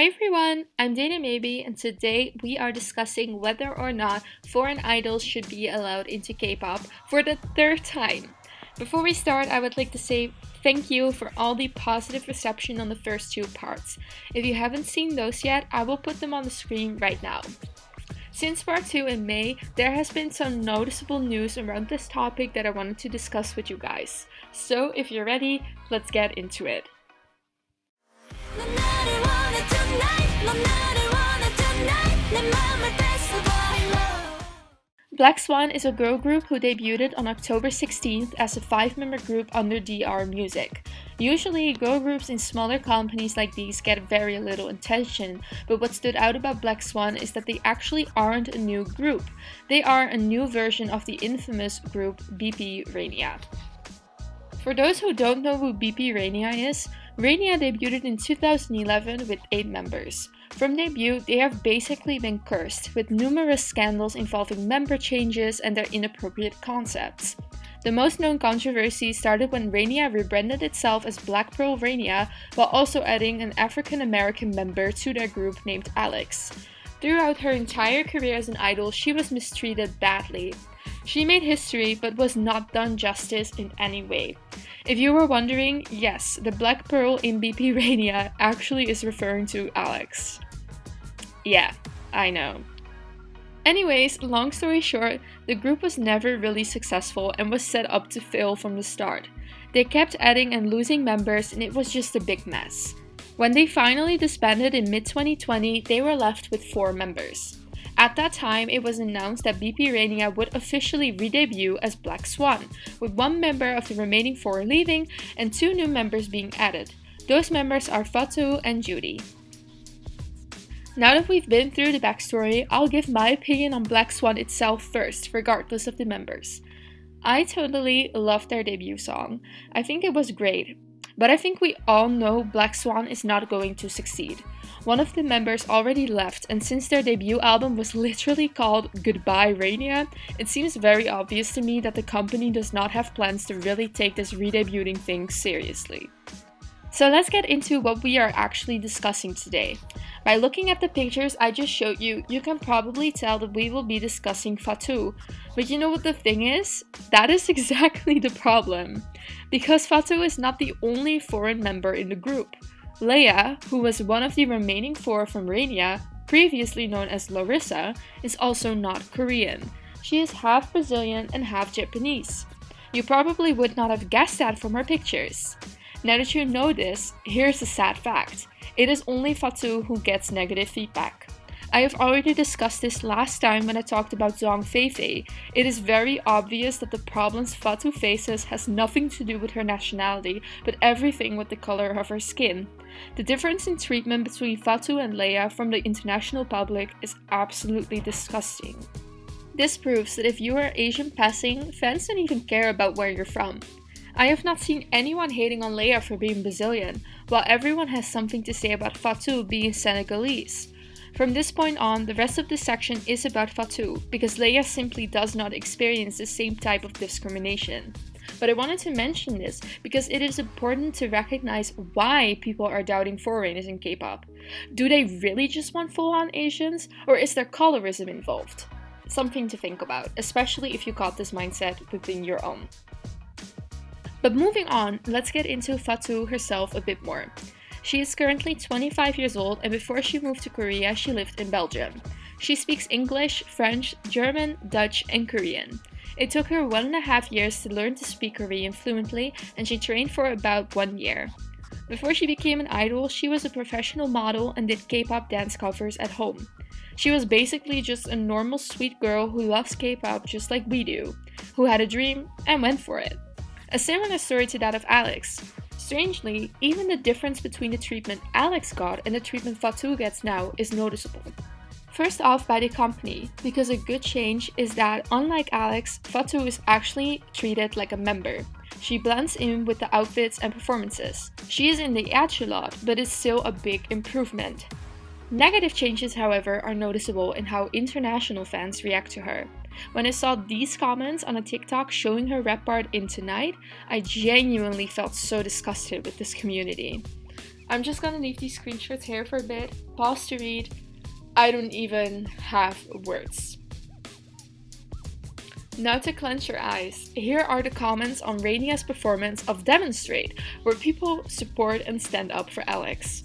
Hi everyone, I'm Dana Maybe, and today we are discussing whether or not foreign idols should be allowed into K-pop for the third time. Before we start, I would like to say thank you for all the positive reception on the first two parts. If you haven't seen those yet, I will put them on the screen right now. Since part 2 in May, there has been some noticeable news around this topic that I wanted to discuss with you guys. So if you're ready, let's get into it. Blackswan is a girl group who debuted on October 16th as a 5-member group under DR Music. Usually, girl groups in smaller companies like these get very little attention, but what stood out about Blackswan is that they actually aren't a new group. They are a new version of the infamous group BP Rania. For those who don't know who BP Rania is, Rania debuted in 2011 with 8 members. From debut, they have basically been cursed, with numerous scandals involving member changes and their inappropriate concepts. The most known controversy started when Rania rebranded itself as Black Pearl Rania, while also adding an African American member to their group named Alex. Throughout her entire career as an idol, she was mistreated badly. She made history, but was not done justice in any way. If you were wondering, yes, the Black Pearl in BP Rania actually is referring to Alex. Yeah, I know. Anyways, long story short, the group was never really successful and was set up to fail from the start. They kept adding and losing members and it was just a big mess. When they finally disbanded in mid-2020, they were left with 4 members. At that time, it was announced that BP Rania would officially re-debut as Blackswan, with 1 member of the remaining 4 leaving and 2 new members being added. Those members are Fatou and yuDay. Now that we've been through the backstory, I'll give my opinion on Blackswan itself first, regardless of the members. I totally loved their debut song. I think it was great. But I think we all know Blackswan is not going to succeed. One of the members already left, and since their debut album was literally called Goodbye Rania, it seems very obvious to me that the company does not have plans to really take this re-debuting thing seriously. So let's get into what we are actually discussing today. By looking at the pictures I just showed you, you can probably tell that we will be discussing Fatou. But you know what the thing is? That is exactly the problem. Because Fatou is not the only foreign member in the group. Leia, who was one of the remaining 4 from Rania, previously known as Larissa, is also not Korean. She is half Brazilian and half Japanese. You probably would not have guessed that from her pictures. Now that you know this, here's a sad fact. It is only Fatou who gets negative feedback. I have already discussed this last time when I talked about Zong Feifei. It is very obvious that the problems Fatou faces has nothing to do with her nationality, but everything with the color of her skin. The difference in treatment between Fatou and Leia from the international public is absolutely disgusting. This proves that if you are Asian passing, fans don't even care about where you're from. I have not seen anyone hating on Leia for being Brazilian, while everyone has something to say about Fatou being Senegalese. From this point on, the rest of this section is about Fatou, because Leia simply does not experience the same type of discrimination. But I wanted to mention this because it is important to recognize why people are doubting foreigners in K-pop. Do they really just want full-on Asians, or is there colorism involved? Something to think about, especially if you got this mindset within your own. But moving on, let's get into Fatou herself a bit more. She is currently 25 years old, and before she moved to Korea, she lived in Belgium. She speaks English, French, German, Dutch, and Korean. It took her 1.5 years to learn to speak Korean fluently, and she trained for about 1 year. Before she became an idol, she was a professional model and did K-pop dance covers at home. She was basically just a normal sweet girl who loves K-pop just like we do, who had a dream and went for it. A similar story to that of Alex. Strangely, even the difference between the treatment Alex got and the treatment Fatou gets now is noticeable. First off, by the company, because a good change is that, unlike Alex, Fatou is actually treated like a member. She blends in with the outfits and performances. She is in the edge a lot, but it's still a big improvement. Negative changes, however, are noticeable in how international fans react to her. When I saw these comments on a TikTok showing her rap part in Tonight, I genuinely felt so disgusted with this community. I'm just gonna leave these screenshots here for a bit, pause to read. I don't even have words. Now to clench your eyes, here are the comments on Rania's performance of Demonstrate, where people support and stand up for Alex.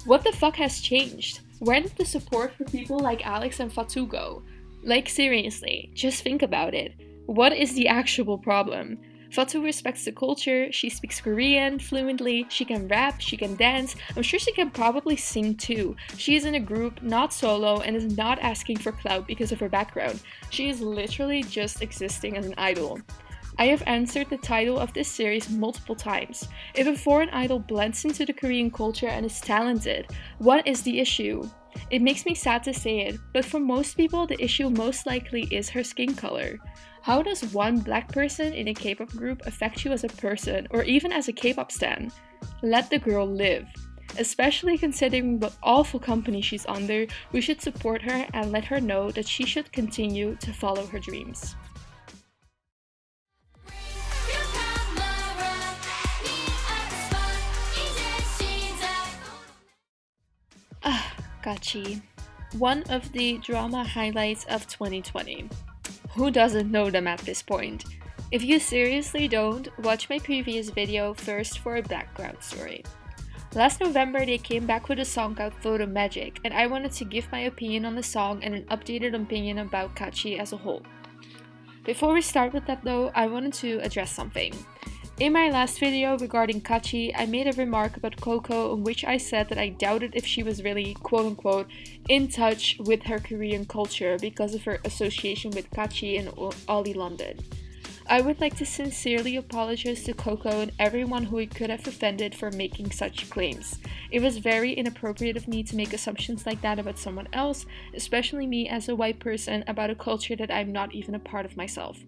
What the fuck has changed? Where did the support for people like Alex and Fatou go? Like seriously, just think about it. What is the actual problem? Fatou respects the culture, she speaks Korean fluently, she can rap, she can dance, I'm sure she can probably sing too. She is in a group, not solo, and is not asking for clout because of her background. She is literally just existing as an idol. I have answered the title of this series multiple times. If a foreign idol blends into the Korean culture and is talented, what is the issue? It makes me sad to say it, but for most people the issue most likely is her skin color. How does one black person in a K-pop group affect you as a person, or even as a K-pop stan? Let the girl live. Especially considering what awful company she's under, we should support her and let her know that she should continue to follow her dreams. Kaachi. One of the drama highlights of 2020. Who doesn't know them at this point? If you seriously don't, watch my previous video first for a background story. Last November they came back with a song called Photo Magic, and I wanted to give my opinion on the song and an updated opinion about Kaachi as a whole. Before we start with that though, I wanted to address something. In my last video regarding Kaachi, I made a remark about Coco in which I said that I doubted if she was really quote-unquote in touch with her Korean culture because of her association with Kaachi and Ollie London. I would like to sincerely apologize to Coco and everyone who it could have offended for making such claims. It was very inappropriate of me to make assumptions like that about someone else, especially me as a white person, about a culture that I'm not even a part of myself.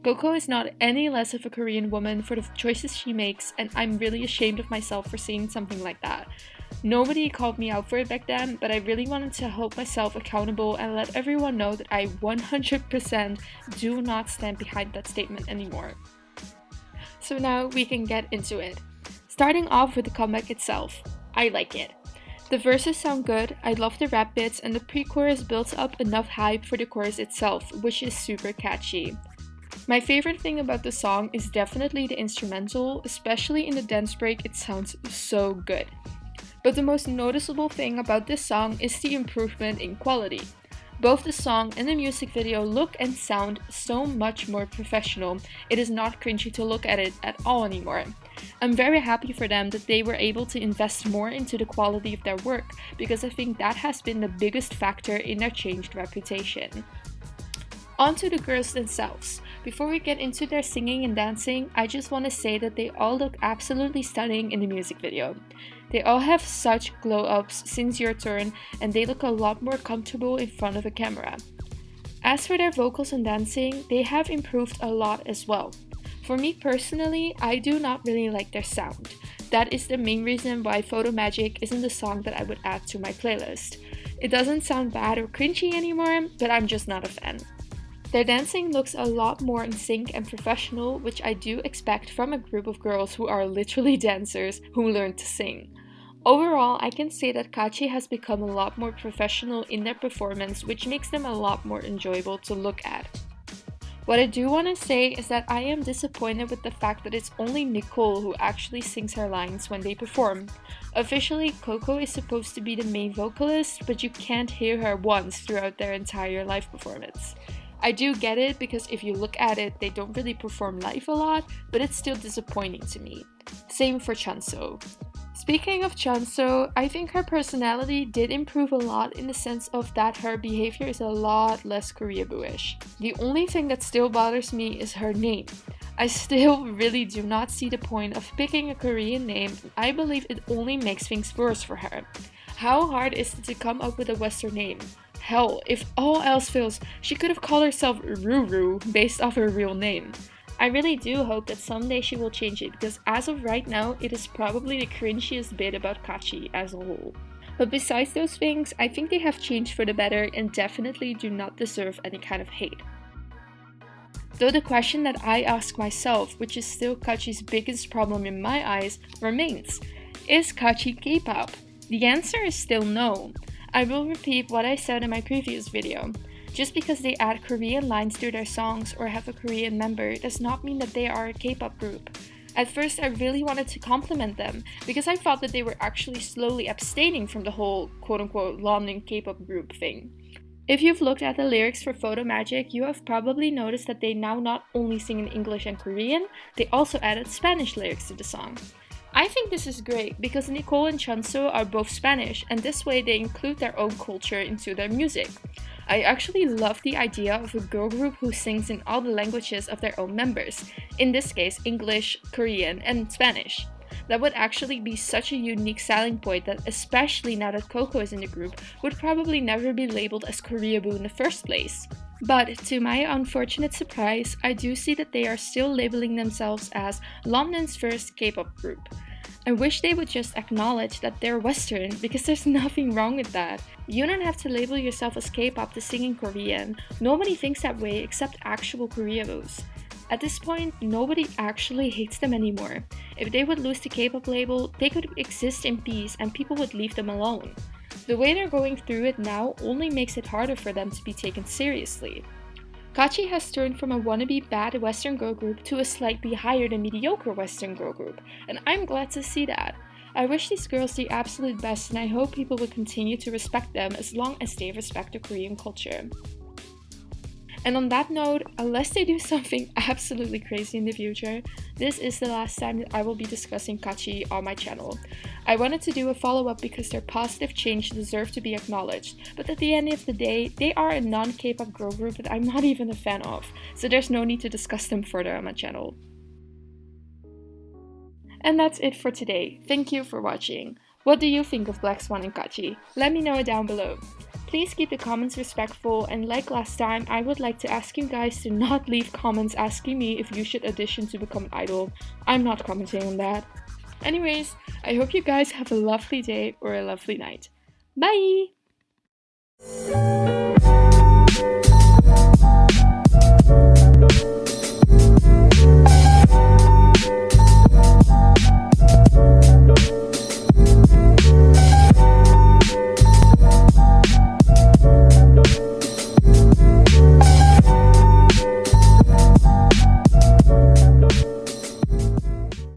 Coco is not any less of a Korean woman for the choices she makes, and I'm really ashamed of myself for saying something like that. Nobody called me out for it back then, but I really wanted to hold myself accountable and let everyone know that I 100% do not stand behind that statement anymore. So now we can get into it. Starting off with the comeback itself. I like it. The verses sound good, I love the rap bits, and the pre-chorus builds up enough hype for the chorus itself, which is super catchy. My favorite thing about the song is definitely the instrumental, especially in the dance break it sounds so good. But the most noticeable thing about this song is the improvement in quality. Both the song and the music video look and sound so much more professional, it is not cringy to look at it at all anymore. I'm very happy for them that they were able to invest more into the quality of their work, because I think that has been the biggest factor in their changed reputation. On to the girls themselves. Before we get into their singing and dancing, I just want to say that they all look absolutely stunning in the music video. They all have such glow-ups since Your Turn, and they look a lot more comfortable in front of a camera. As for their vocals and dancing, they have improved a lot as well. For me personally, I do not really like their sound. That is the main reason why Photo Magic isn't the song that I would add to my playlist. It doesn't sound bad or cringy anymore, but I'm just not a fan. Their dancing looks a lot more in sync and professional, which I do expect from a group of girls who are literally dancers who learn to sing. Overall, I can say that Kaachi has become a lot more professional in their performance, which makes them a lot more enjoyable to look at. What I do want to say is that I am disappointed with the fact that it's only Nicole who actually sings her lines when they perform. Officially, Coco is supposed to be the main vocalist, but you can't hear her once throughout their entire live performance. I do get it because if you look at it, they don't really perform live a lot, but it's still disappointing to me. Same for Chanso. Speaking of Chanso, I think her personality did improve a lot in the sense of that her behavior is a lot less koreaboo-ish. The only thing that still bothers me is her name. I still really do not see the point of picking a Korean name, and I believe it only makes things worse for her. How hard is it to come up with a Western name? Hell, if all else fails, she could have called herself Ruru based off her real name. I really do hope that someday she will change it, because as of right now, it is probably the cringiest bit about Kaachi as a whole. But besides those things, I think they have changed for the better and definitely do not deserve any kind of hate. Though the question that I ask myself, which is still Kaachi's biggest problem in my eyes, remains. Is Kaachi K-pop? The answer is still no. I will repeat what I said in my previous video. Just because they add Korean lines to their songs or have a Korean member does not mean that they are a K-pop group. At first, I really wanted to compliment them because I thought that they were actually slowly abstaining from the whole quote-unquote London K-pop group thing. If you've looked at the lyrics for Photo Magic, you have probably noticed that they now not only sing in English and Korean, they also added Spanish lyrics to the song. I think this is great because Nicole and Chunso are both Spanish, and this way they include their own culture into their music. I actually love the idea of a girl group who sings in all the languages of their own members, in this case English, Korean, and Spanish. That would actually be such a unique selling point that, especially now that Coco is in the group, would probably never be labeled as koreaboo in the first place. But to my unfortunate surprise, I do see that they are still labeling themselves as London's first K-pop group. I wish they would just acknowledge that they're Western, because there's nothing wrong with that. You don't have to label yourself as K-pop to sing in Korean. Nobody thinks that way except actual koreaboos. At this point, nobody actually hates them anymore. If they would lose the K-pop label, they could exist in peace and people would leave them alone. The way they're going through it now only makes it harder for them to be taken seriously. Kaachi has turned from a wannabe bad Western girl group to a slightly higher than mediocre Western girl group, and I'm glad to see that. I wish these girls the absolute best, and I hope people will continue to respect them as long as they respect the Korean culture. And on that note, unless they do something absolutely crazy in the future, this is the last time that I will be discussing Kaachi on my channel. I wanted to do a follow-up because their positive change deserve to be acknowledged, but at the end of the day, they are a non-K-pop girl group that I'm not even a fan of, so there's no need to discuss them further on my channel. And that's it for today. Thank you for watching. What do you think of Blackswan and Kaachi? Let me know down below. Please keep the comments respectful, and like last time, I would like to ask you guys to not leave comments asking me if you should audition to become an idol. I'm not commenting on that. Anyways, I hope you guys have a lovely day or a lovely night. Bye!